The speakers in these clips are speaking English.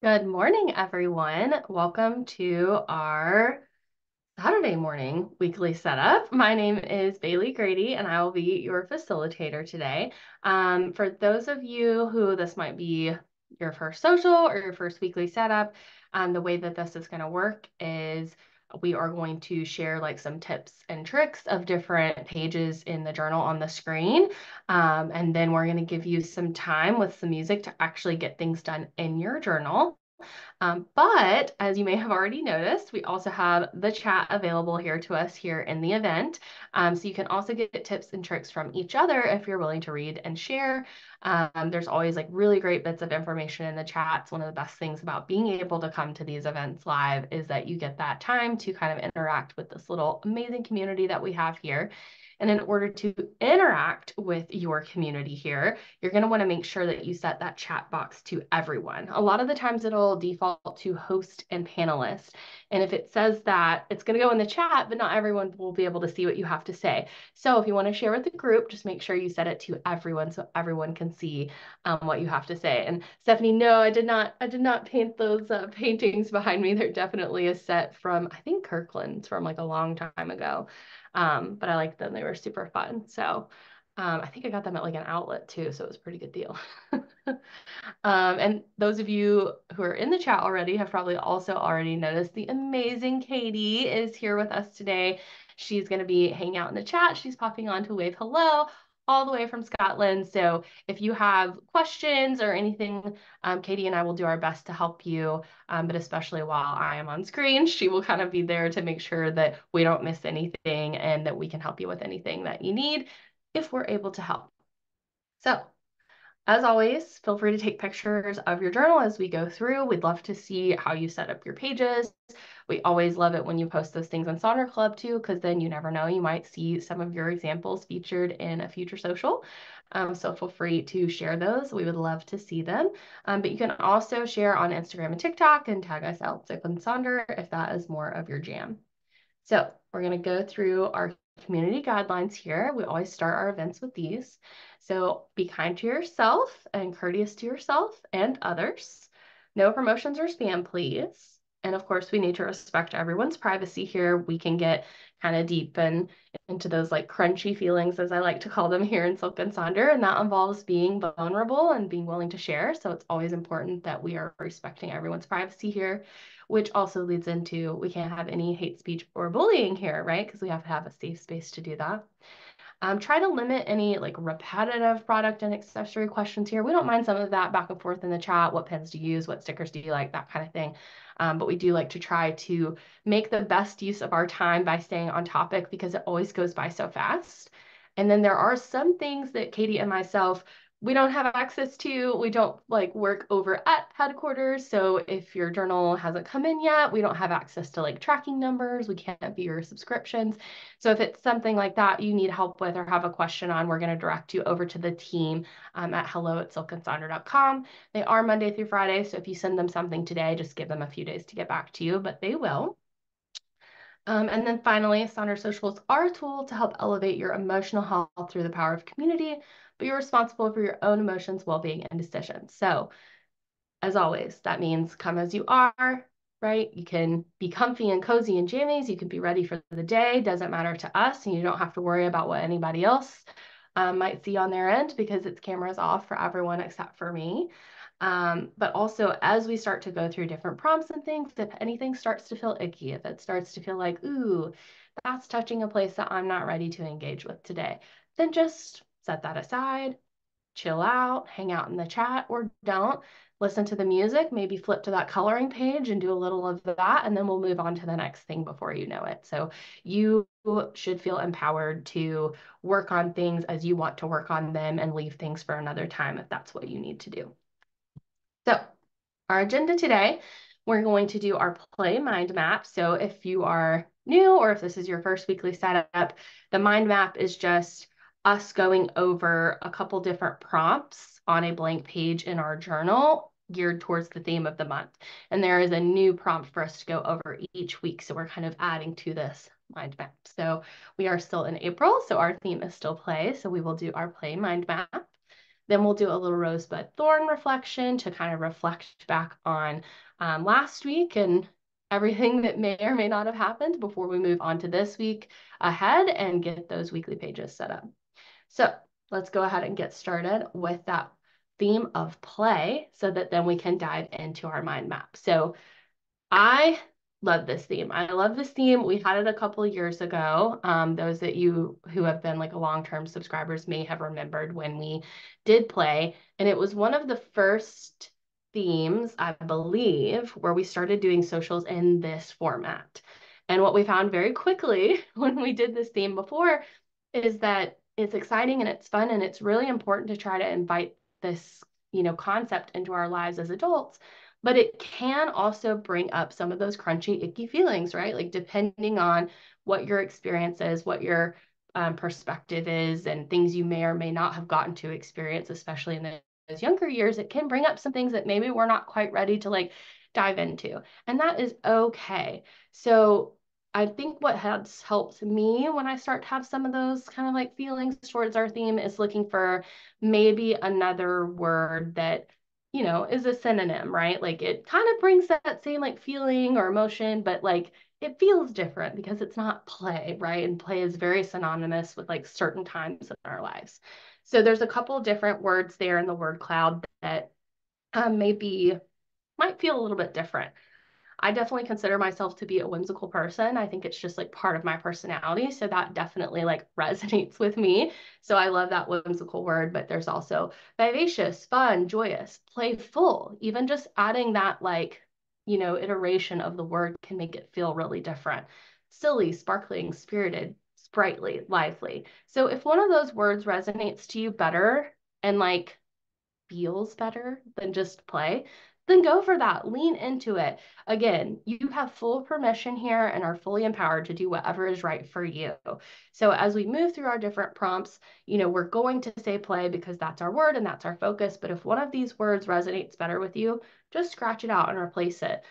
Good morning, everyone. Welcome to our Saturday morning weekly setup. My name is Bailey Grady, and I will be your facilitator today. For those of you who this might be your first social or your first weekly setup, the way that this is going to work is we are going to share like some tips and tricks of different pages in the journal on the screen. And then we're going to give you some time with some music to actually get things done in your journal. But as you may have already noticed, we also have the chat available here to us here in the event. So you can also get tips and tricks from each other if you're willing to read and share. There's always like really great bits of information in the chat. It's one of the best things about being able to come to these events live is that you get that time to kind of interact with this little amazing community that we have here. And in order to interact with your community here, you're going to want to make sure that you set that chat box to everyone. A lot of the times it'll default to host and panelist. And if it says that, it's going to go in the chat, but not everyone will be able to see what you have to say. So if you want to share with the group, just make sure you set it to everyone so everyone can see what you have to say. And Stephanie, no, I did not paint those paintings behind me. They're definitely a set from, I think Kirkland's from like a long time ago. But I liked them. They were super fun. So I think I got them at like an outlet too, so it was a pretty good deal. And those of you who are in the chat already have probably also already noticed the amazing Katie is here with us today. She's going to be hanging out in the chat. She's popping on to wave hello all the way from Scotland. So if you have questions or anything, Katie and I will do our best to help you. But especially while I am on screen, she will kind of be there to make sure that we don't miss anything and that we can help you with anything that you need if we're able to help. So as always, feel free to take pictures of your journal as we go through. We'd love to see how you set up your pages. We always love it when you post those things on Sonder Club too, because then you never know, you might see some of your examples featured in a future social. So feel free to share those. We would love to see them. But you can also share on Instagram and TikTok and tag us out with Sonder if that is more of your jam. So we're going to go through our community guidelines here. We always start our events with these. So be kind to yourself and courteous to yourself and others. No promotions or spam, please. And of course, we need to respect everyone's privacy here. We can get kind of deep and into those like crunchy feelings, as I like to call them here in Silk and Sonder, and that involves being vulnerable and being willing to share. So it's always important that we are respecting everyone's privacy here, which also leads into we can't have any hate speech or bullying here, right? Because we have to have a safe space to do that. Try to limit any like repetitive product and accessory questions here. We don't mind some of that back and forth in the chat. What pens do you use? What stickers do you like? That kind of thing. But we do like to try to make the best use of our time by staying on topic because it always goes by so fast. And then there are some things that Katie and myself we don't have access to. We don't like work over at headquarters. So if your journal hasn't come in yet, we don't have access to like tracking numbers. We can't view your subscriptions. So if it's something like that you need help with or have a question on, we're going to direct you over to the team at hello@silkandsonder.com. They are Monday through Friday. So if you send them something today, just give them a few days to get back to you, but they will. And then finally, Sonder Social is our tool to help elevate your emotional health through the power of community, but you're responsible for your own emotions, well-being, and decisions. So as always, that means come as you are, right? You can be comfy and cozy in jammies. You can be ready for the day. Doesn't matter to us, and you don't have to worry about what anybody else might see on their end because it's cameras off for everyone except for me. But also, as we start to go through different prompts and things, if anything starts to feel icky, if it starts to feel like, ooh, that's touching a place that I'm not ready to engage with today, then just set that aside, chill out, hang out in the chat, or don't. Listen to the music, maybe flip to that coloring page and do a little of that, and then we'll move on to the next thing before you know it. So you should feel empowered to work on things as you want to work on them and leave things for another time if that's what you need to do. So our agenda today, we're going to do our play mind map. So if you are new or if this is your first weekly setup, the mind map is just us going over a couple different prompts on a blank page in our journal geared towards the theme of the month. And there is a new prompt for us to go over each week. So we're kind of adding to this mind map. So we are still in April, so our theme is still play. So we will do our play mind map. Then we'll do a little rosebud thorn reflection to kind of reflect back on last week and everything that may or may not have happened before we move on to this week ahead and get those weekly pages set up. So let's go ahead and get started with that theme of play so that then we can dive into our mind map. So I love this theme. I love this theme. We had it a couple of years ago. Those that you who have been like a long-term subscribers may have remembered when we did play. And it was one of the first themes, I believe, where we started doing socials in this format. And what we found very quickly when we did this theme before is that it's exciting and it's fun and it's really important to try to invite this, concept into our lives as adults, but it can also bring up some of those crunchy, icky feelings, right? Like depending on what your experience is, what your perspective is, and things you may or may not have gotten to experience, especially in those younger years, it can bring up some things that maybe we're not quite ready to like dive into. And that is okay. So I think what has helped me when I start to have some of those kind of like feelings towards our theme is looking for maybe another word that is a synonym, right? Like it kind of brings that same like feeling or emotion, but like it feels different because it's not play, right? And play is very synonymous with like certain times in our lives. So there's a couple different words there in the word cloud that maybe might feel a little bit different. I definitely consider myself to be a whimsical person. I think it's just like part of my personality. So that definitely like resonates with me. So I love that whimsical word, but there's also vivacious, fun, joyous, playful. Even just adding that like, iteration of the word can make it feel really different. Silly, sparkling, spirited, sprightly, lively. So if one of those words resonates to you better and like feels better than just play, then go for that. Lean into it. Again, you have full permission here and are fully empowered to do whatever is right for you. So as we move through our different prompts, we're going to say play because that's our word and that's our focus. But if one of these words resonates better with you, just scratch it out and replace it.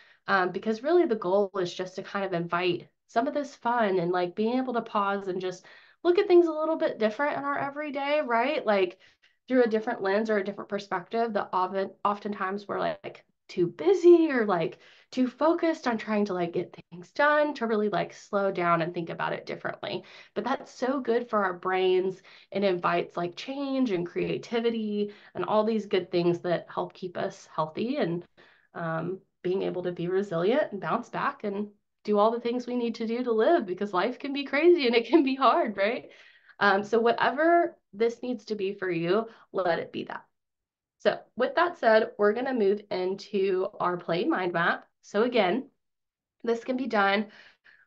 Because really the goal is just to kind of invite some of this fun and like being able to pause and just look at things a little bit different in our everyday, right? Like through a different lens or a different perspective that oftentimes we're like too busy or like too focused on trying to like get things done to really like slow down and think about it differently. But that's so good for our brains. It invites like change and creativity and all these good things that help keep us healthy and being able to be resilient and bounce back and do all the things we need to do to live because life can be crazy and it can be hard, right? So whatever this needs to be for you, let it be that. So with that said, we're going to move into our play mind map. So again, this can be done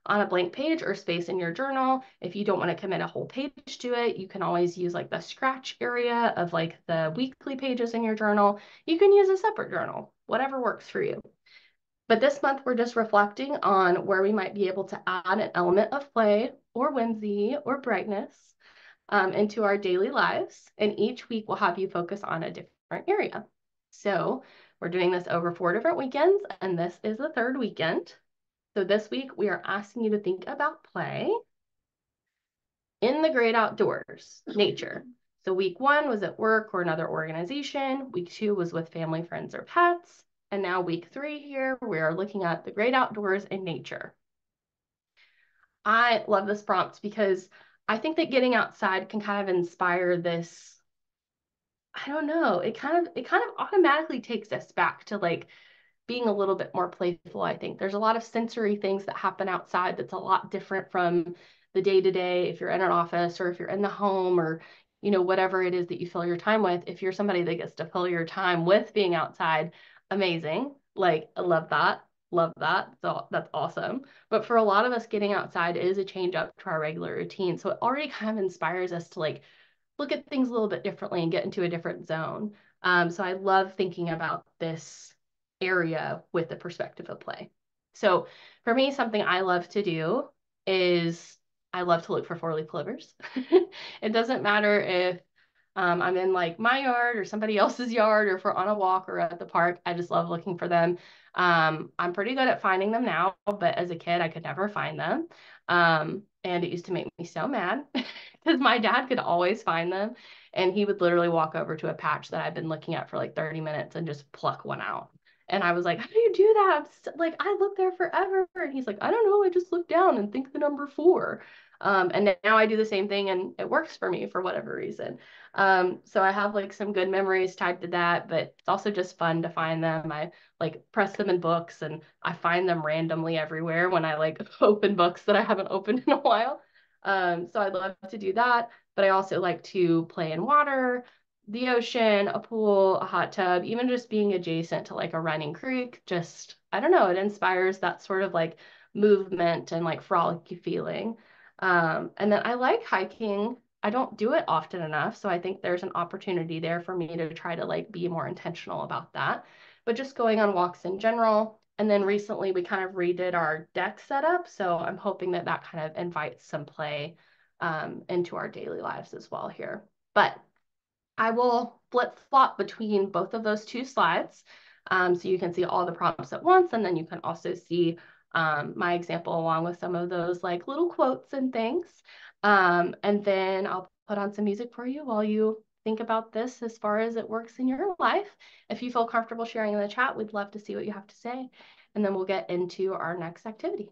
on a blank page or space in your journal. If you don't want to commit a whole page to it, you can always use like the scratch area of like the weekly pages in your journal. You can use a separate journal, whatever works for you. But this month, we're just reflecting on where we might be able to add an element of play or whimsy or brightness into our daily lives. And each week we'll have you focus on a different area. So we're doing this over 4 different weekends, and this is the third weekend. So this week we are asking you to think about play in the great outdoors, nature. So week 1 was at work or another organization. Week 2 was with family, friends, or pets. And now week 3 here, we are looking at the great outdoors and nature. I love this prompt because I think that getting outside can kind of inspire this. I don't know. It kind of automatically takes us back to like being a little bit more playful, I think. There's a lot of sensory things that happen outside that's a lot different from the day to day if you're in an office or if you're in the home or whatever it is that you fill your time with. If you're somebody that gets to fill your time with being outside, amazing. Like I love that. Love that. So that's awesome. But for a lot of us, getting outside is a change up to our regular routine. So it already kind of inspires us to like look at things a little bit differently and get into a different zone. So I love thinking about this area with the perspective of play. So for me, something I love to do is I love to look for four-leaf clovers. It doesn't matter if I'm in like my yard or somebody else's yard or if we're on a walk or at the park. I just love looking for them. I'm pretty good at finding them now, but as a kid, I could never find them. And it used to make me so mad because my dad could always find them. And he would literally walk over to a patch that I'd been looking at for like 30 minutes and just pluck one out. And I was like, how do you do that? Like, I looked there forever. And he's like, I don't know. I just look down and think the number four. And now I do the same thing and it works for me for whatever reason. So I have like some good memories tied to that, but it's also just fun to find them. I like press them in books and I find them randomly everywhere when I like open books that I haven't opened in a while. So I love to do that, but I also like to play in water, the ocean, a pool, a hot tub, even just being adjacent to like a running creek. Just, I don't know, it inspires that sort of like movement and like frolicky feeling. And then I like hiking. I don't do it often enough, so I think there's an opportunity there for me to try to like be more intentional about that. But just going on walks in general. And then recently we kind of redid our deck setup, so I'm hoping that that kind of invites some play into our daily lives as well here. But I will flip flop between both of those two slides. So you can see all the prompts at once, and then you can also see my example along with some of those like little quotes and things. And then I'll put on some music for you while you think about this as far as it works in your life. If you feel comfortable sharing in the chat, we'd love to see what you have to say. And then we'll get into our next activity.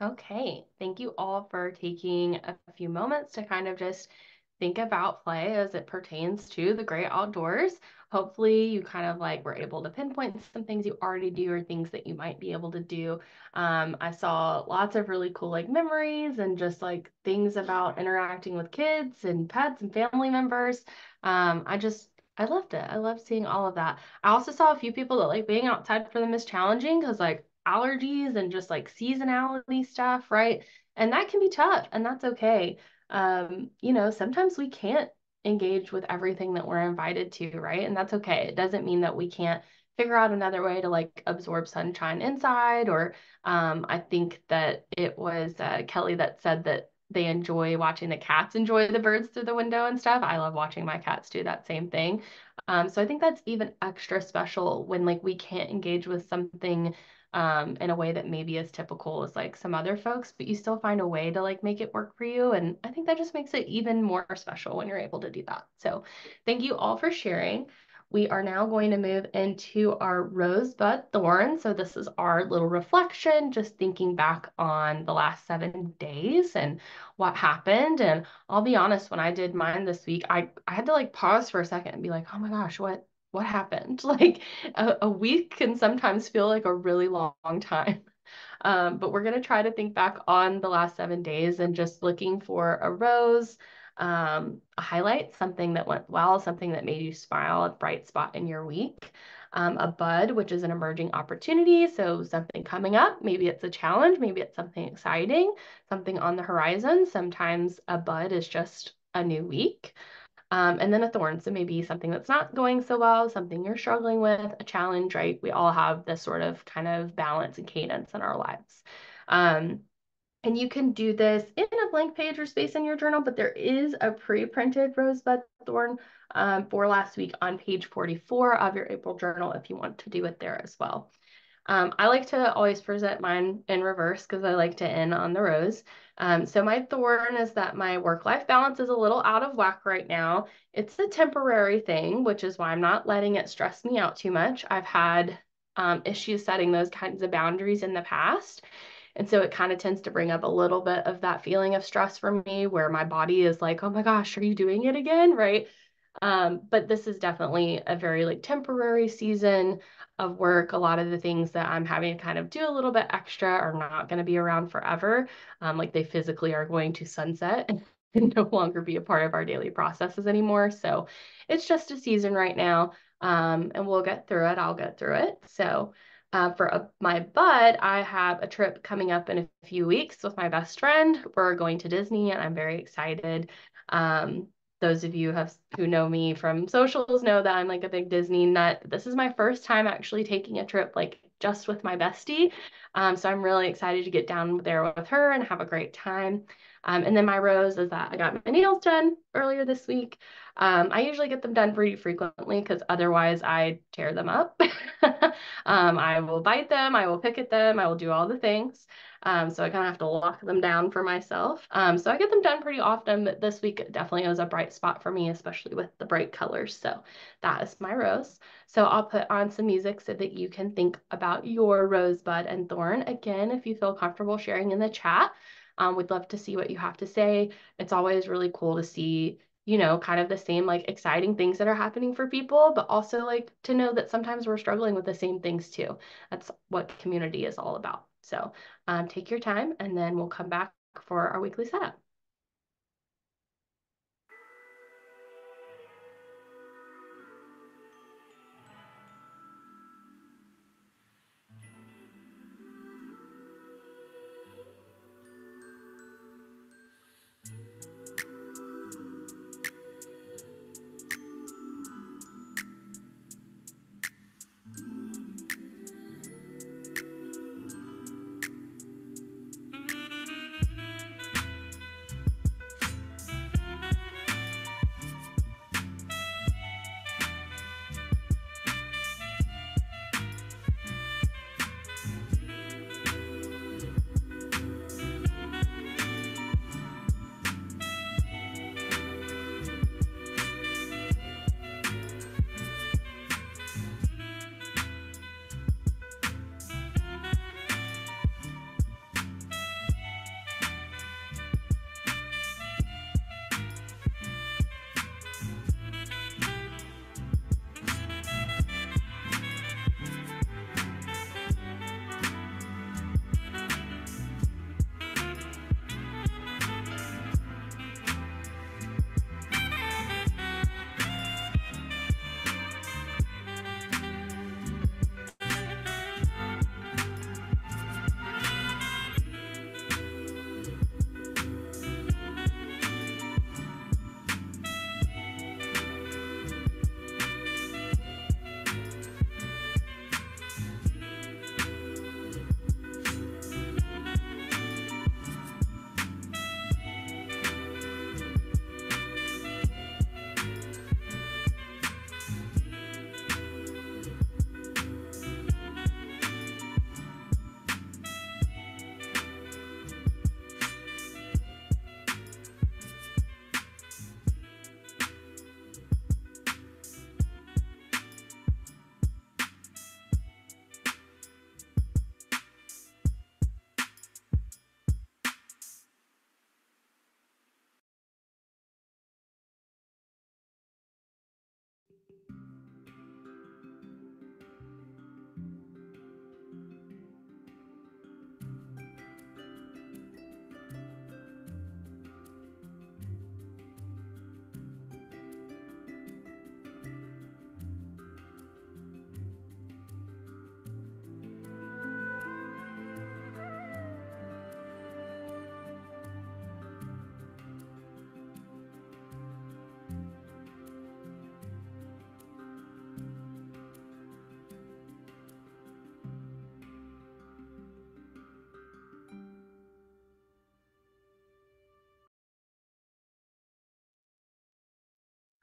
Okay, thank you all for taking a few moments to kind of just think about play as it pertains to the great outdoors. Hopefully, you kind of like were able to pinpoint some things you already do or things that you might be able to do. I saw lots of really cool like memories and just like things about interacting with kids and pets and family members. I loved it. I loved seeing all of that. I also saw a few people that like being outside for them is challenging because like allergies and just like seasonality stuff, right? And that can be tough, and that's okay. Sometimes we can't engage with everything that we're invited to, right? And that's okay. It doesn't mean that we can't figure out another way to like absorb sunshine inside. Or I think that it was Kelly that said that they enjoy watching the cats enjoy the birds through the window and stuff. I love watching my cats do that same thing. So I think that's even extra special when like we can't engage with something in a way that maybe is typical as like some other folks, but you still find a way to like make it work for you. And I think that just makes it even more special when you're able to do that. So thank you all for sharing. We are now going to move into our rosebud thorn. So this is our little reflection, just thinking back on the last 7 days and what happened. And I'll be honest, when I did mine this week, I had to like pause for a second and be like, oh my gosh, what happened? Like a week can sometimes feel like a really long time. But we're going to try to think back on the last 7 days and just looking for a rose, a highlight, something that went well, something that made you smile, a bright spot in your week. A bud, which is an emerging opportunity. So something coming up, maybe it's a challenge, maybe it's something exciting, something on the horizon. Sometimes a bud is just a new week. And then a thorn. So maybe something that's not going so well, something you're struggling with, a challenge, right? We all have this sort of kind of balance and cadence in our lives. Um, and you can do this in a blank page or space in your journal, but there is a pre-printed rosebud thorn for last week on page 44 of your April journal if you want to do it there as well. I like to always present mine in reverse because I like to end on the rose. So my thorn is that my work-life balance is a little out of whack right now. It's a temporary thing, which is why I'm not letting it stress me out too much. I've had issues setting those kinds of boundaries in the past. And so it kind of tends to bring up a little bit of that feeling of stress for me where my body is like, oh my gosh, are you doing it again? Right. But this is definitely a very like temporary season of work. A lot of the things that I'm having to kind of do a little bit extra are not going to be around forever. Like they physically are going to sunset and no longer be a part of our daily processes anymore. So it's just a season right now. And we'll get through it. I'll get through it. So my bud, I have a trip coming up in a few weeks with my best friend. We're going to Disney and I'm very excited. Those of you who know me from socials know that I'm like a big Disney nut. This is my first time actually taking a trip like just with my bestie. So I'm really excited to get down there with her and have a great time. And then my rose is that I got my nails done earlier this week. I usually get them done pretty frequently because otherwise I tear them up. I will bite them, I will pick at them, I will do all the things. So I kind of have to lock them down for myself. So I get them done pretty often, but this week definitely was a bright spot for me, especially with the bright colors. So that is my rose. So I'll put on some music so that you can think about your rosebud and thorn. Again, if you feel comfortable sharing in the chat, we'd love to see what you have to say. It's always really cool to see kind of the same like exciting things that are happening for people, but also like to know that sometimes we're struggling with the same things too. That's what community is all about. So take your time and then we'll come back for our weekly setup.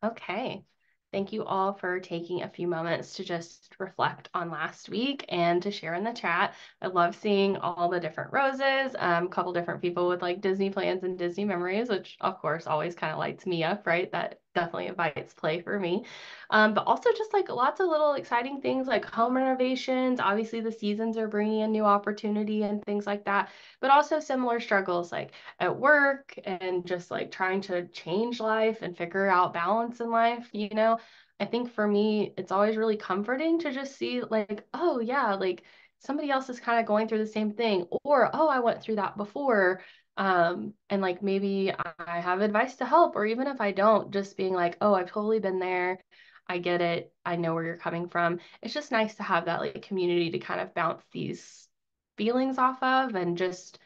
Okay. Thank you all for taking a few moments to just reflect on last week and to share in the chat. I love seeing all the different roses, a couple different people with like Disney plans and Disney memories, which of course always kind of lights me up, right? That definitely invites play for me. But also just like lots of little exciting things like home renovations. Obviously, the seasons are bringing in new opportunity and things like that, but also similar struggles like at work and just like trying to change life and figure out balance in life, you know. I think for me, it's always really comforting to just see like, oh yeah, like somebody else is kind of going through the same thing, or oh, I went through that before. And like maybe I have advice to help, or even if I don't, just being like, oh, I've totally been there. I get it. I know where you're coming from. It's just nice to have that like community to kind of bounce these feelings off of and just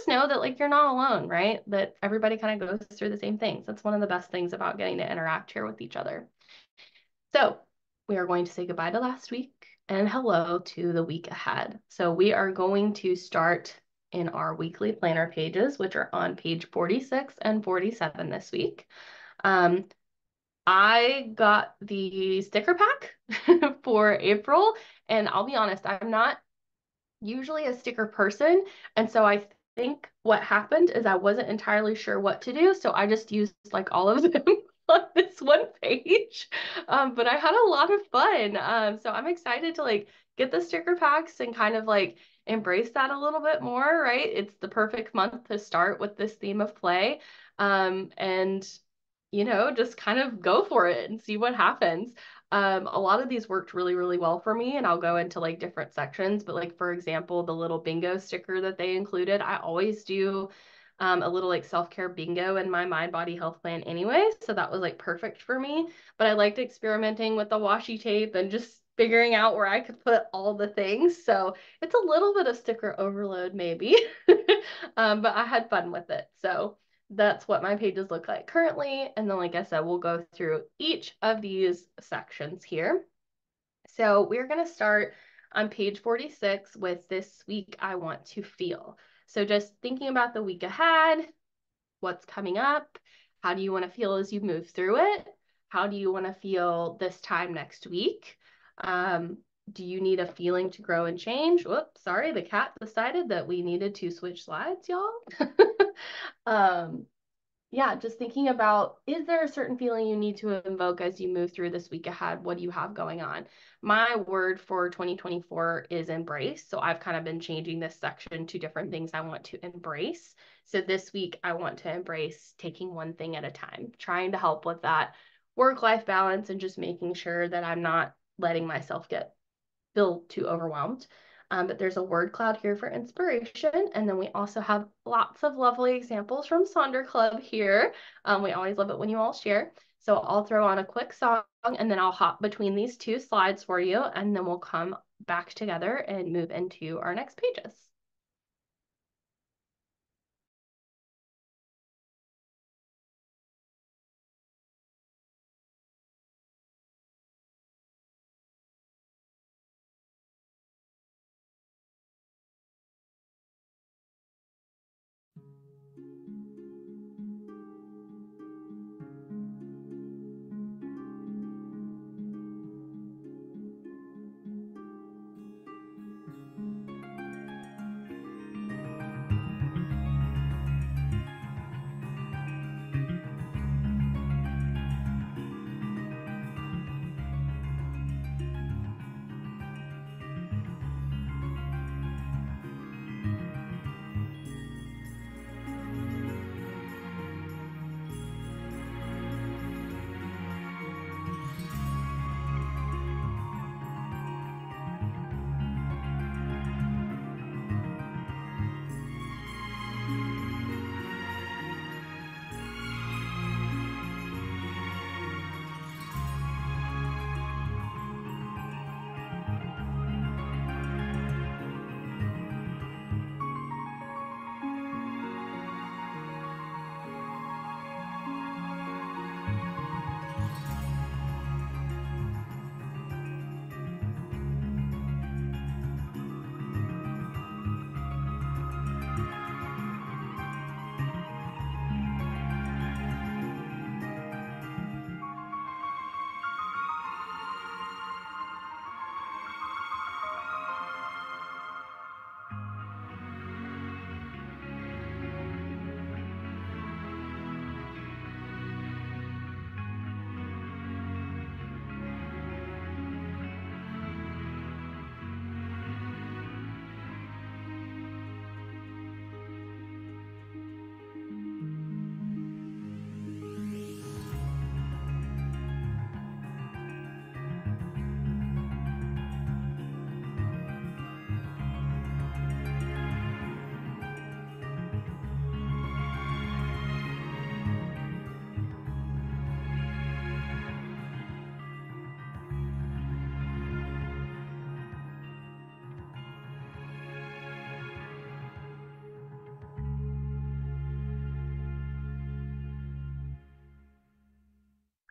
know that like you're not alone, right? That everybody kind of goes through the same things. That's one of the best things about getting to interact here with each other. So we are going to say goodbye to last week and hello to the week ahead. So we are going to start in our weekly planner pages, which are on page 46 and 47 this week. I got the sticker pack for April, and I'll be honest, I'm not usually a sticker person. And so I think what happened is I wasn't entirely sure what to do. So I just used like all of them on this one page. But I had a lot of fun. So I'm excited to like get the sticker packs and kind of like embrace that a little bit more, right? It's the perfect month to start with this theme of play. And just kind of go for it and see what happens. A lot of these worked really, really well for me, and I'll go into like different sections. But like for example, the little bingo sticker that they included, I always do a little like self-care bingo in my mind body health plan anyway, so that was like perfect for me. But I liked experimenting with the washi tape and just figuring out where I could put all the things. So it's a little bit of sticker overload maybe, but I had fun with it. So that's what my pages look like currently. And then, like I said, we'll go through each of these sections here. So we're going to start on page 46 with this week I want to feel. So just thinking about the week ahead, what's coming up, how do you want to feel as you move through it? How do you want to feel this time next week? Um, do you need a feeling to grow and change? Whoops, sorry, the cat decided that we needed to switch slides, y'all. um, yeah, just thinking about, is there a certain feeling you need to invoke as you move through this week ahead? What do you have going on? My word for 2024 is embrace. So I've kind of been changing this section to different things I want to embrace. So this week, I want to embrace taking one thing at a time, trying to help with that work-life balance and just making sure that I'm not letting myself feel too overwhelmed. But there's a word cloud here for inspiration. And then we also have lots of lovely examples from Sonder Club here. We always love it when you all share. So I'll throw on a quick song and then I'll hop between these two slides for you. And then we'll come back together and move into our next pages.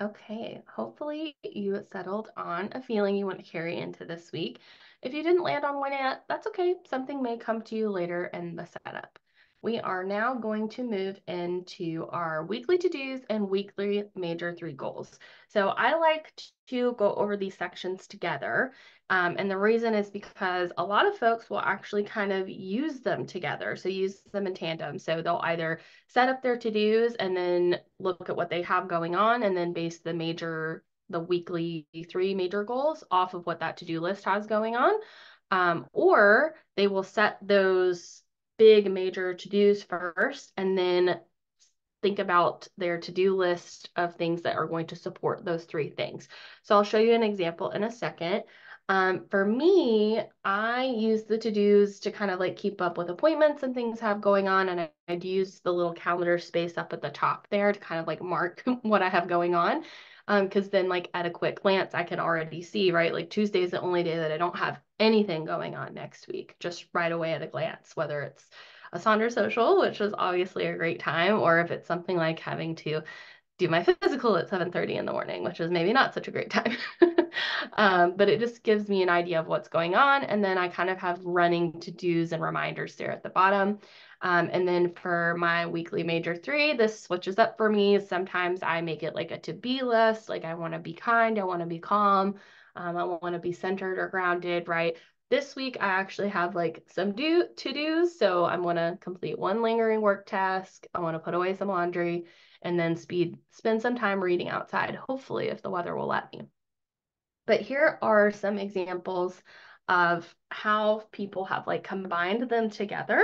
Okay, hopefully you settled on a feeling you want to carry into this week. If you didn't land on one yet, that's okay. Something may come to you later in the setup. We are now going to move into our weekly to-dos and weekly major three goals. So I like to go over these sections together. And the reason is because a lot of folks will actually kind of use them together. So use them in tandem. So they'll either set up their to-dos and then look at what they have going on and then base the weekly three major goals off of what that to-do list has going on. Or they will set those big major to-dos first and then think about their to-do list of things that are going to support those three things. So I'll show you an example in a second. For me, I use the to-dos to kind of like keep up with appointments and things I have going on. And I'd use the little calendar space up at the top there to kind of like mark what I have going on. Because then like at a quick glance, I can already see, right? Like Tuesday is the only day that I don't have anything going on next week, just right away at a glance, whether it's a Sonder Social, which was obviously a great time, or if it's something like having to do my physical at 7:30 in the morning, which is maybe not such a great time. But it just gives me an idea of what's going on. And then I kind of have running to-dos and reminders there at the bottom. And then for my weekly major three, this switches up for me. Sometimes I make it like a to-be list, like I want to be kind, I want to be calm, I want to be centered or grounded, right? This week I actually have like some to-dos. So I'm going to complete one lingering work task. I want to put away some laundry and then spend some time reading outside, hopefully if the weather will let me. But here are some examples of how people have like combined them together.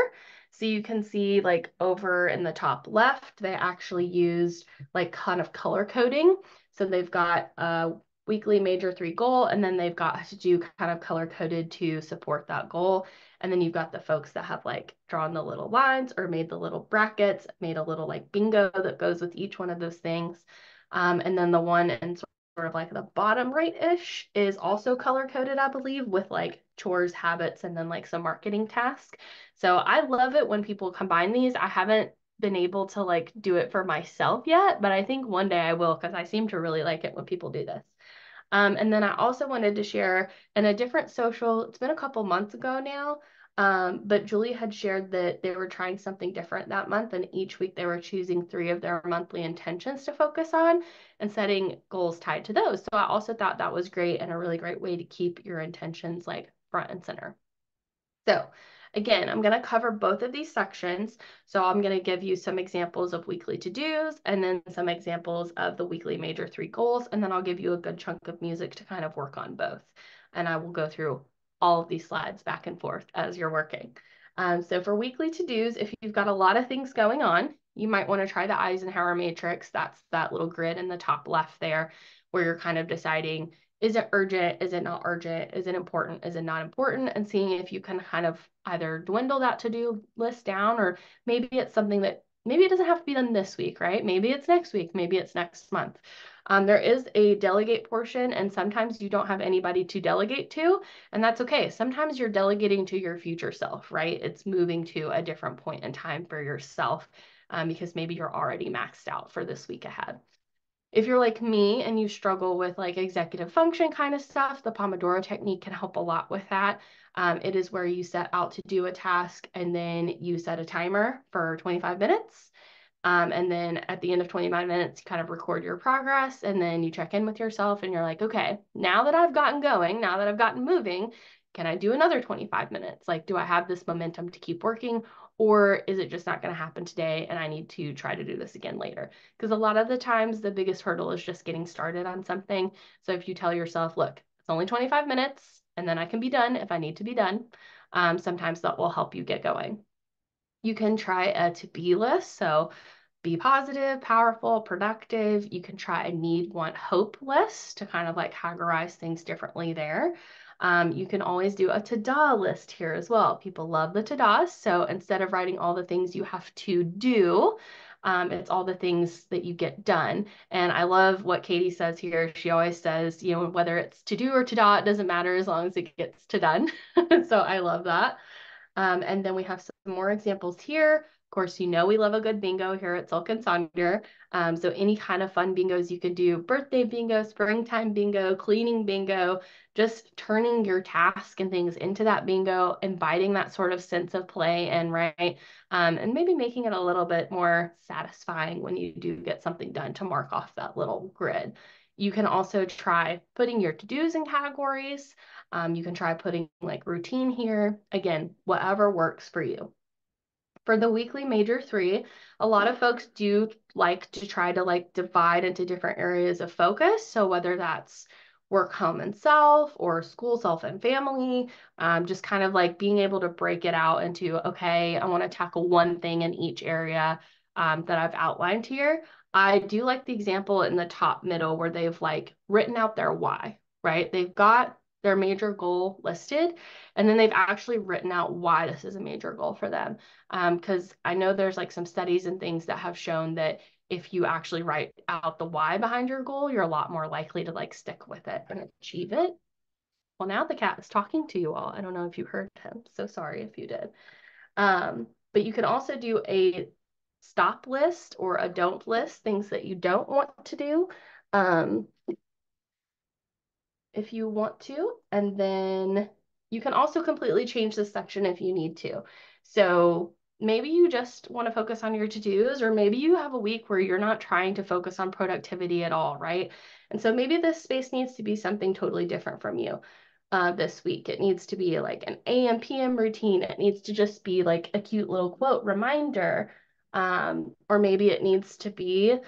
So you can see like over in the top left, they actually used like kind of color coding. So they've got a weekly major three goal, and then they've got to do kind of color coded to support that goal. And then you've got the folks that have like drawn the little lines or made the little brackets, made a little like bingo that goes with each one of those things. And then the one in sort of like the bottom right-ish is also color coded, I believe, with like chores, habits, and then like some marketing tasks. So I love it when people combine these. I haven't been able to like do it for myself yet, but I think one day I will because I seem to really like it when people do this. And then I also wanted to share in a different social, it's been a couple months ago now, but Julie had shared that they were trying something different that month, and each week they were choosing three of their monthly intentions to focus on and setting goals tied to those. So I also thought that was great and a really great way to keep your intentions like front and center. So again, I'm going to cover both of these sections. So I'm going to give you some examples of weekly to-dos and then some examples of the weekly major three goals. And then I'll give you a good chunk of music to kind of work on both. And I will go through all of these slides back and forth as you're working. So for weekly to-dos, if you've got a lot of things going on, you might want to try the Eisenhower matrix. That's that little grid in the top left there, where you're kind of deciding, is it urgent? Is it not urgent? Is it important? Is it not important? And seeing if you can kind of either dwindle that to-do list down, or maybe it's something that maybe it doesn't have to be done this week, right? Maybe it's next week, maybe it's next month. There is a delegate portion, and sometimes you don't have anybody to delegate to, and that's okay. Sometimes you're delegating to your future self, right? It's moving to a different point in time for yourself because maybe you're already maxed out for this week ahead. If you're like me and you struggle with like executive function kind of stuff, the Pomodoro technique can help a lot with that. It is where you set out to do a task and then you set a timer for 25 minutes. And then at the end of 25 minutes, you kind of record your progress and then you check in with yourself and you're like, okay, now that I've gotten going, now that I've gotten moving, can I do another 25 minutes? Like, do I have this momentum to keep working? Or is it just not going to happen today and I need to try to do this again later? Because a lot of the times the biggest hurdle is just getting started on something. So if you tell yourself, look, it's only 25 minutes and then I can be done if I need to be done, sometimes that will help you get going. You can try a to-be list. So be positive, powerful, productive. You can try a need, want, hope list to kind of like categorize things differently there. You can always do a to-do list here as well. People love the to-dos. So instead of writing all the things you have to do, it's all the things that you get done. And I love what Katie says here. She always says, you know, whether it's to do or to do, it doesn't matter as long as it gets to done. So I love that. And then we have some more examples here. course, you know we love a good bingo here at Silk and Sonder. So any kind of fun bingos you can do, birthday bingo, springtime bingo, cleaning bingo, just turning your task and things into that bingo, inviting that sort of sense of play in, right? And maybe making it a little bit more satisfying when you do get something done to mark off that little grid. You can also try putting your to-dos in categories. You can try putting like routine here. Again, whatever works for you. For the weekly major 3, a lot of folks do like to try to like divide into different areas of focus. So whether that's work, home, and self, or school, self, and family, just kind of like being able to break it out into, okay, I want to tackle one thing in each area that I've outlined here. I do like the example in the top middle where they've like written out their why, right? They've got their major goal listed, and then they've actually written out why this is a major goal for them. Because I know there's like some studies and things that have shown that if you actually write out the why behind your goal, you're a lot more likely to like stick with it and achieve it. Well, now the cat is talking to you all. I don't know if you heard him, so sorry if you did. But you can also do a stop list or a don't list, things that you don't want to do. If you want to, and then you can also completely change this section if you need to. So maybe you just want to focus on your to-dos, or maybe you have a week where you're not trying to focus on productivity at all, right? And so maybe this space needs to be something totally different from you this week. It needs to be like an AM, PM routine. It needs to just be like a cute little quote reminder. Or maybe it needs to be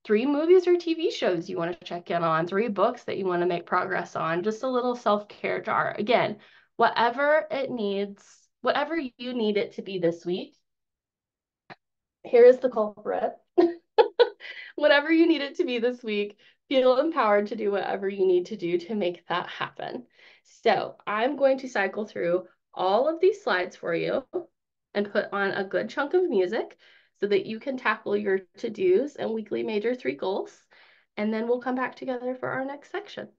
3 movies or TV shows you want to check in on, 3 books that you want to make progress on, just a little self-care jar. Again, whatever it needs, whatever you need it to be this week, here is the culprit. Whatever you need it to be this week, feel empowered to do whatever you need to do to make that happen. So I'm going to cycle through all of these slides for you and put on a good chunk of music so that you can tackle your to-dos and weekly major 3 goals. And then we'll come back together for our next sections.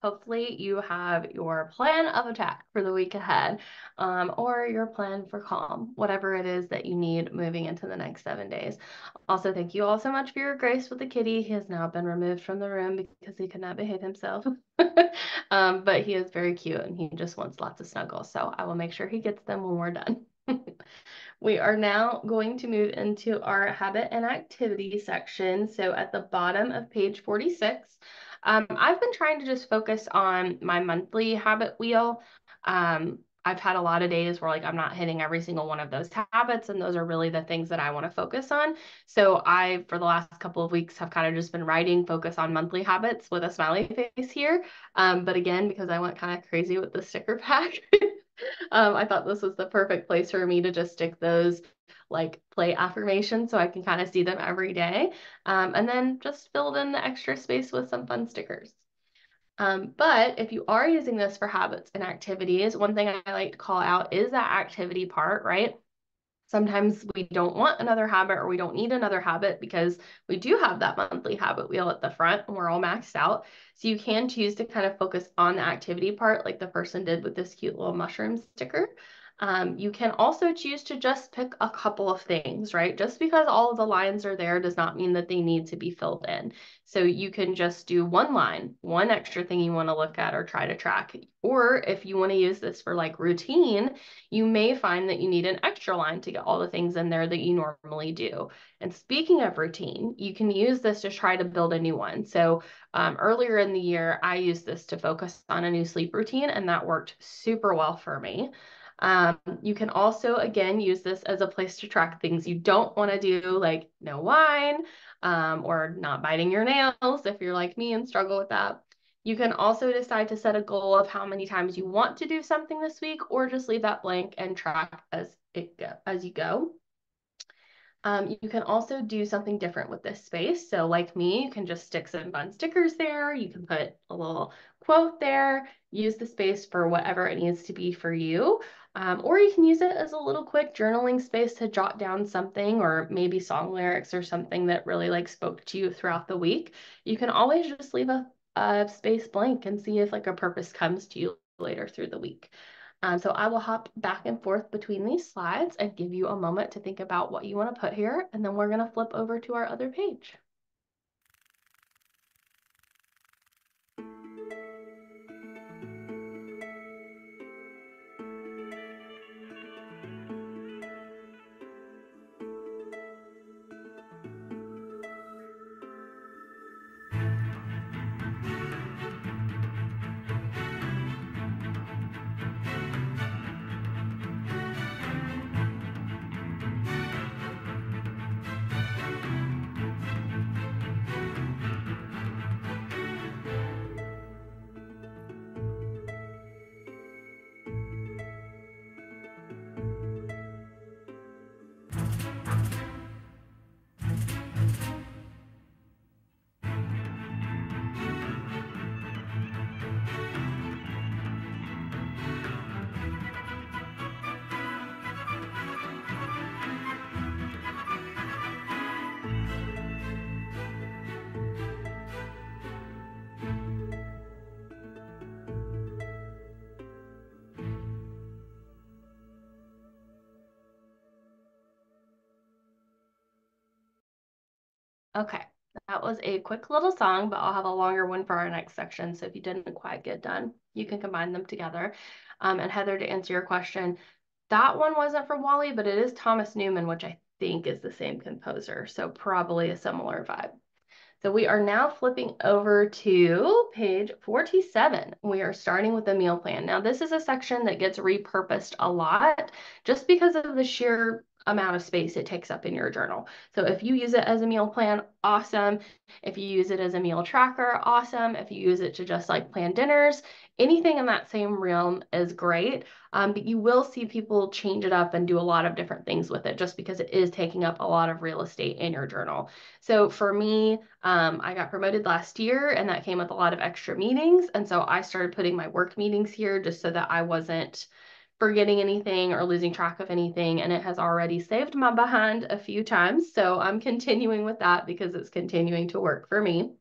Hopefully you have your plan of attack for the week ahead, or your plan for calm, whatever it is that you need moving into the next 7 days. Also, thank you all so much for your grace with the kitty. He has now been removed from the room because he could not behave himself. But he is very cute and he just wants lots of snuggles. So I will make sure he gets them when we're done. We are now going to move into our habit and activity section. So at the bottom of page 46, I've been trying to just focus on my monthly habit wheel. I've had a lot of days where like I'm not hitting every single one of those habits, and those are really the things that I want to focus on. So I, for the last couple of weeks, have kind of just been writing focus on monthly habits with a smiley face here. But again, because I went kind of crazy with the sticker pack, I thought this was the perfect place for me to just stick those like play affirmations so I can kind of see them every day. And then just filled in the extra space with some fun stickers. But if you are using this for habits and activities, one thing I like to call out is that activity part, right? Sometimes we don't want another habit or we don't need another habit because we do have that monthly habit wheel at the front and we're all maxed out. So you can choose to kind of focus on the activity part like the person did with this cute little mushroom sticker. You can also choose to just pick a couple of things, right? Just because all of the lines are there does not mean that they need to be filled in. So you can just do one line, one extra thing you want to look at or try to track. Or if you want to use this for like routine, you may find that you need an extra line to get all the things in there that you normally do. And speaking of routine, you can use this to try to build a new one. So earlier in the year, I used this to focus on a new sleep routine, and that worked super well for me. You can also, again, use this as a place to track things you don't want to do, like no wine, or not biting your nails if you're like me and struggle with that. You can also decide to set a goal of how many times you want to do something this week, or just leave that blank and track as you go. You can also do something different with this space. So like me, you can just stick some fun stickers there. You can put a little quote there, use the space for whatever it needs to be for you. Or you can use it as a little quick journaling space to jot down something or maybe song lyrics or something that really like spoke to you throughout the week. You can always just leave a space blank and see if like a purpose comes to you later through the week. So I will hop back and forth between these slides and give you a moment to think about what you want to put here, and then we're going to flip over to our other page. Okay, that was a quick little song, but I'll have a longer one for our next section. So if you didn't quite get done, you can combine them together. And Heather, to answer your question, that one wasn't from Wally, but it is Thomas Newman, which I think is the same composer. So probably a similar vibe. So we are now flipping over to page 47. We are starting with the meal plan. Now, this is a section that gets repurposed a lot just because of the sheer amount of space it takes up in your journal. So if you use it as a meal plan, awesome. If you use it as a meal tracker, awesome. If you use it to just like plan dinners, anything in that same realm is great. But you will see people change it up and do a lot of different things with it just because it is taking up a lot of real estate in your journal. So for me, I got promoted last year and that came with a lot of extra meetings. And so I started putting my work meetings here just so that I wasn't forgetting anything or losing track of anything. And it has already saved my behind a few times. So I'm continuing with that because it's continuing to work for me.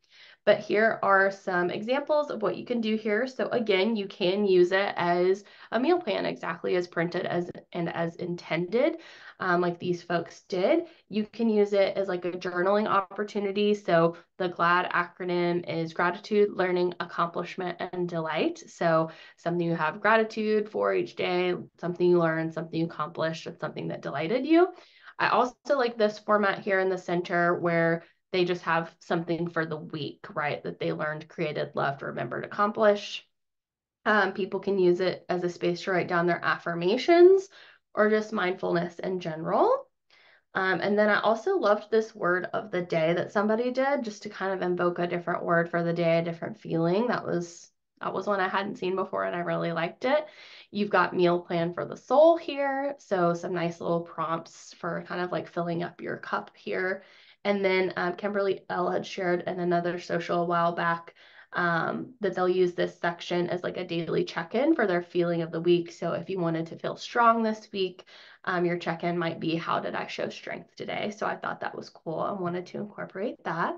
But here are some examples of what you can do here. So again, you can use it as a meal plan exactly as printed as intended, like these folks did. You can use it as like a journaling opportunity. So the GLAD acronym is gratitude, learning, accomplishment, and delight. So something you have gratitude for each day, something you learned, something you accomplished, and something that delighted you. I also like this format here in the center where they just have something for the week, right? That they learned, created, loved, remembered, accomplished. People can use it as a space to write down their affirmations or just mindfulness in general. And then I also loved this word of the day that somebody did just to kind of invoke a different word for the day, a different feeling. That was one I hadn't seen before and I really liked it. You've got meal plan for the soul here. So some nice little prompts for kind of like filling up your cup here. And then Kimberly L had shared in another social a while back that they'll use this section as like a daily check-in for their feeling of the week. So if you wanted to feel strong this week, your check-in might be, how did I show strength today? So I thought that was cool and wanted to incorporate that.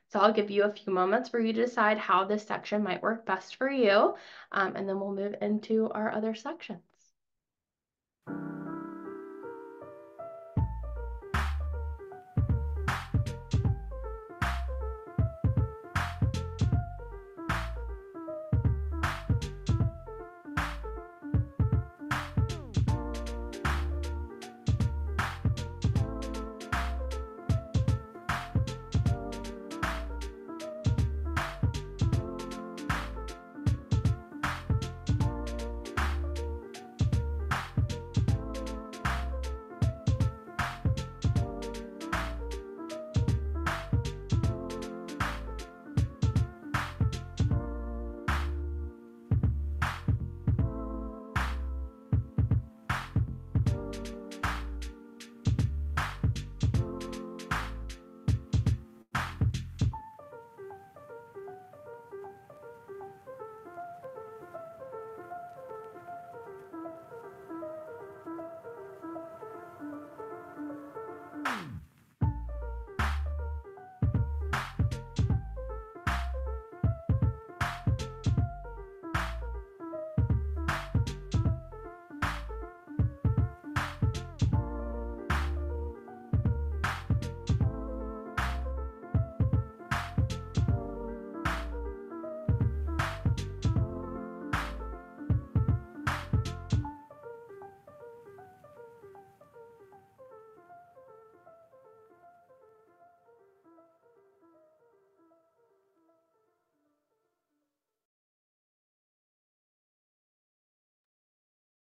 So I'll give you a few moments for you to decide how this section might work best for you, and then we'll move into our other sections.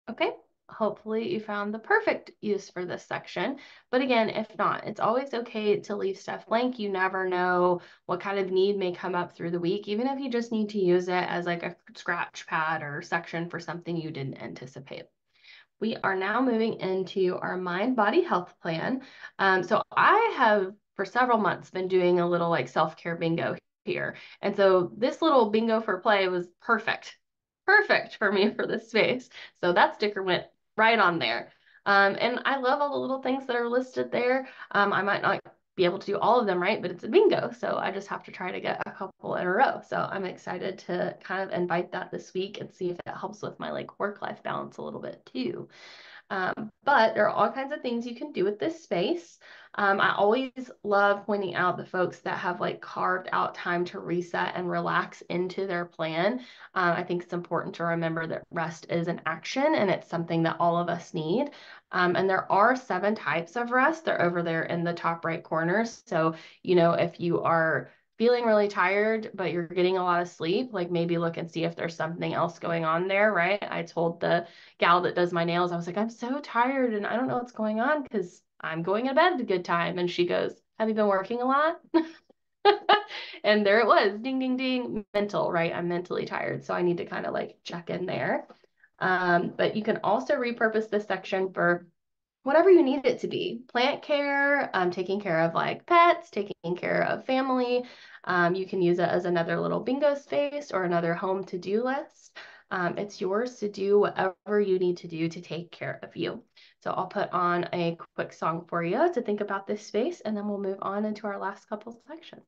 Okay, hopefully you found the perfect use for this section. But again, if not, it's always okay to leave stuff blank. You never know what kind of need may come up through the week, even if you just need to use it as like a scratch pad or section for something you didn't anticipate. We are now moving into our mind body health plan. So I have for several months been doing a little like self-care bingo here. And so this little bingo for play was perfect for me for this space. So that sticker went right on there. And I love all the little things that are listed there. I might not be able to do all of them right, but it's a bingo. So I just have to try to get a couple in a row. So I'm excited to kind of invite that this week and see if it helps with my like work-life balance a little bit too. But there are all kinds of things you can do with this space. I always love pointing out the folks that have like carved out time to reset and relax into their plan. I think it's important to remember that rest is an action and it's something that all of us need. And there are 7 types of rest. They're over there in the top right corners. So, if you are feeling really tired, but you're getting a lot of sleep, like maybe look and see if there's something else going on there, right? I told the gal that does my nails, I was like, I'm so tired and I don't know what's going on because I'm going to bed at a good time. And she goes, have you been working a lot? And there it was, ding, ding, ding, mental, right? I'm mentally tired. So I need to kind of like check in there. But you can also repurpose this section for whatever you need it to be. Plant care, taking care of like pets, taking care of family. You can use it as another little bingo space or another home to-do list. It's yours to do whatever you need to do to take care of you. So I'll put on a quick song for you to think about this space, and then we'll move on into our last couple sections.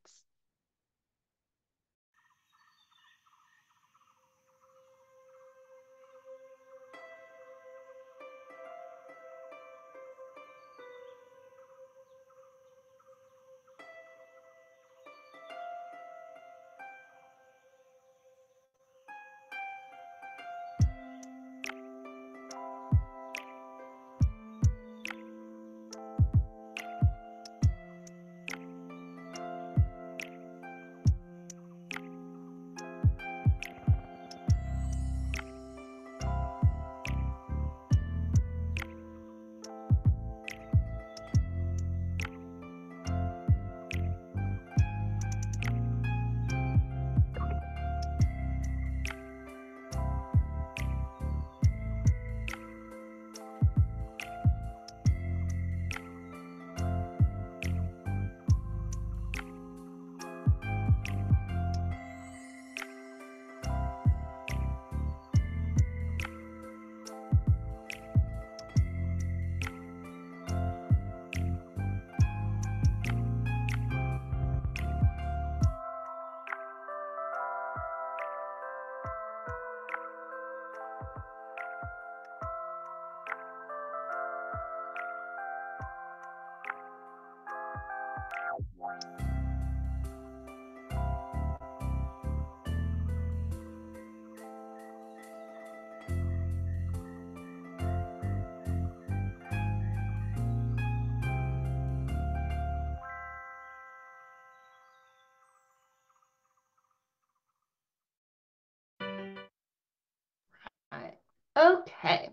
Okay.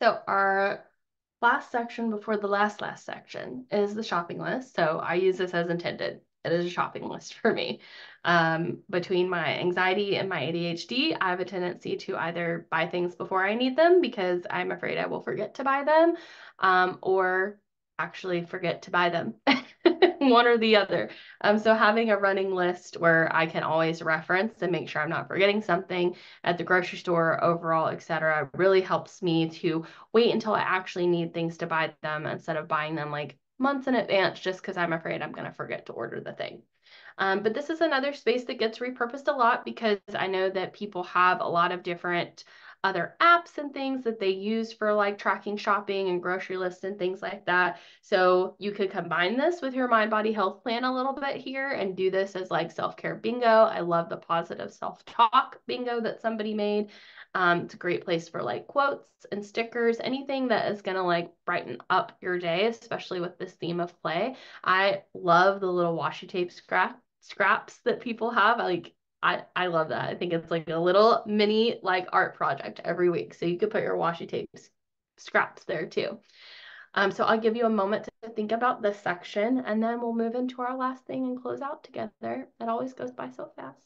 So our last section before the last section is the shopping list. So I use this as intended. It is a shopping list for me. Between my anxiety and my ADHD, I have a tendency to either buy things before I need them because I'm afraid I will forget to buy them, or actually forget to buy them. One or the other. So having a running list where I can always reference and make sure I'm not forgetting something at the grocery store, overall, etc., really helps me to wait until I actually need things to buy them instead of buying them like months in advance just because I'm afraid I'm going to forget to order the thing. But this is another space that gets repurposed a lot because I know that people have a lot of different other apps and things that they use for like tracking shopping and grocery lists and things like that. So you could combine this with your mind body health plan a little bit here and do this as like self-care bingo. I love the positive self-talk bingo that somebody made. It's a great place for like quotes and stickers, anything that is gonna like brighten up your day, especially with this theme of play. I love the little washi tape scraps that people have. I love that. I think it's like a little mini like art project every week. So you could put your washi tape scraps there too. So I'll give you a moment to think about this section and then we'll move into our last thing and close out together. It always goes by so fast.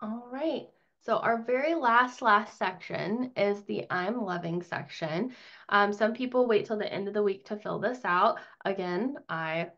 All right. So our very last section is the I'm loving section. Some people wait till the end of the week to fill this out. Again, I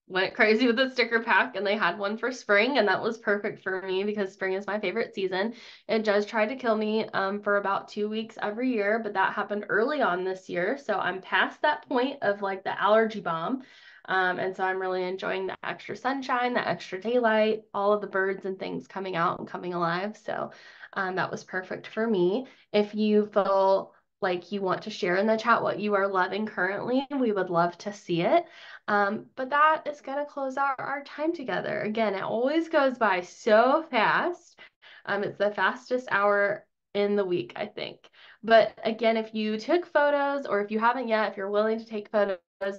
went crazy with the sticker pack and they had one for spring and that was perfect for me because spring is my favorite season. It does try to kill me for about 2 weeks every year, but that happened early on this year. So I'm past that point of like the allergy bomb. And so I'm really enjoying the extra sunshine, the extra daylight, all of the birds and things coming out and coming alive. So that was perfect for me. If you feel like you want to share in the chat what you are loving currently, we would love to see it. But that is going to close out our time together. Again, it always goes by so fast. It's the fastest hour in the week, I think. But again, if you took photos or if you haven't yet, if you're willing to take photos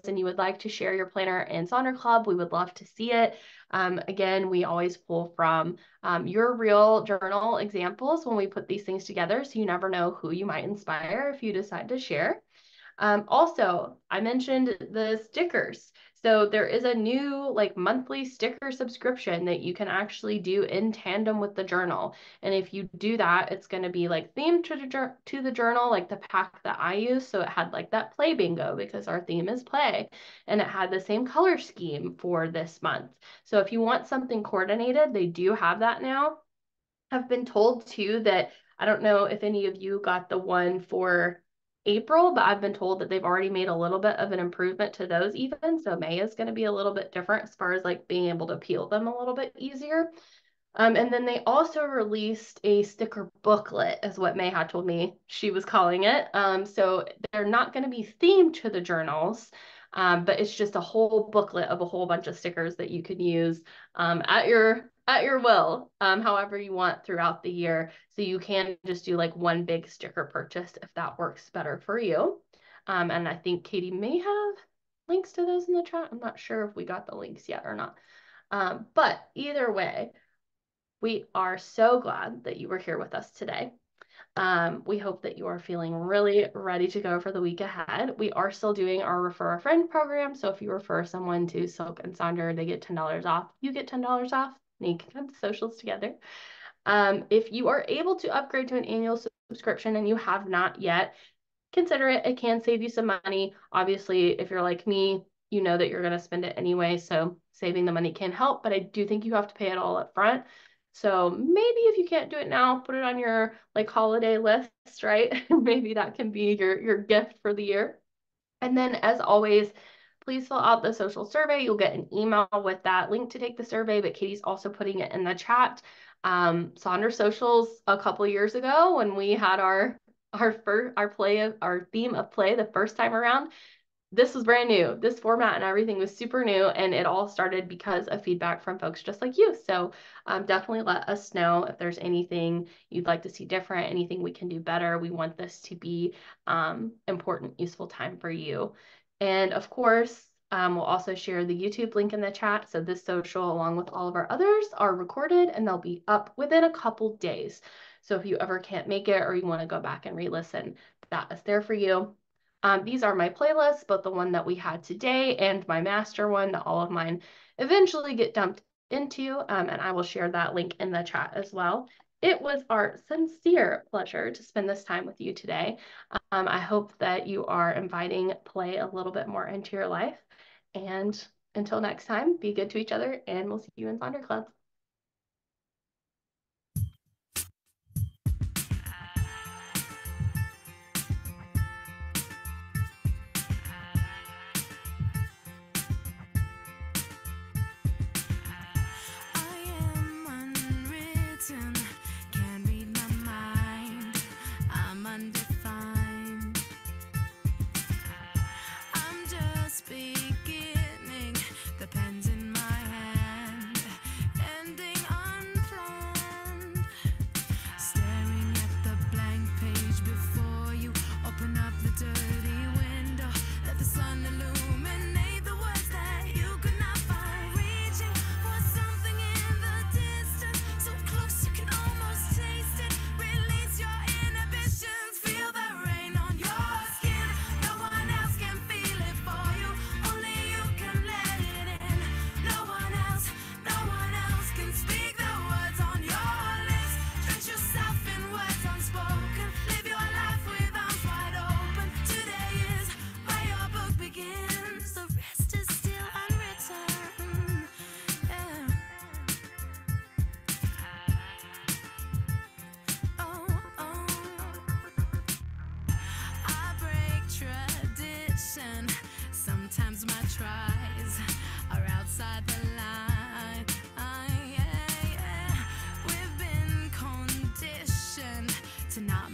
and you would like to share your planner in Sonder Club, we would love to see it. Again, we always pull from your real journal examples when we put these things together, so you never know who you might inspire if you decide to share. Also, I mentioned the stickers. So there is a new like monthly sticker subscription that you can actually do in tandem with the journal. And if you do that, it's going to be like themed to the journal, like the pack that I use. So it had like that play bingo because our theme is play, and it had the same color scheme for this month. So if you want something coordinated, they do have that now. I've been told too that I don't know if any of you got the one for April, but I've been told that they've already made a little bit of an improvement to those even. So May is going to be a little bit different as far as like being able to peel them a little bit easier. And then they also released a sticker booklet, is what May had told me she was calling it. So they're not going to be themed to the journals, but it's just a whole booklet of a whole bunch of stickers that you can use at your will, however you want throughout the year. So you can just do like one big sticker purchase if that works better for you. And I think Katie may have links to those in the chat. I'm not sure if we got the links yet or not. But either way, we are so glad that you were here with us today. We hope that you are feeling really ready to go for the week ahead. We are still doing our Refer a Friend program. So if you refer someone to Silk and Sonder, they get $10 off. You get $10 off. And you can come to socials together. If you are able to upgrade to an annual subscription and you have not yet, consider it. It can save you some money. Obviously, if you're like me, you know that you're going to spend it anyway. So saving the money can help, but I do think you have to pay it all up front. So maybe if you can't do it now, put it on your like holiday list, right? Maybe that can be your gift for the year. And then as always, please fill out the social survey. You'll get an email with that link to take the survey, but Katie's also putting it in the chat. Sonder Socials a couple years ago when we had our theme of play the first time around, this was brand new. This format and everything was super new, and it all started because of feedback from folks just like you. So definitely let us know if there's anything you'd like to see different, anything we can do better. We want this to be important, useful time for you. And of course, we'll also share the YouTube link in the chat. So this social, along with all of our others, are recorded and they'll be up within a couple days. So if you ever can't make it or you want to go back and re-listen, that is there for you. These are my playlists, both the one that we had today and my master one that all of mine eventually get dumped into, and I will share that link in the chat as well. It was our sincere pleasure to spend this time with you today. I hope that you are inviting play a little bit more into your life. And until next time, be good to each other, and we'll see you in Sonder Club. Sometimes my tries are outside the line. We've been conditioned to not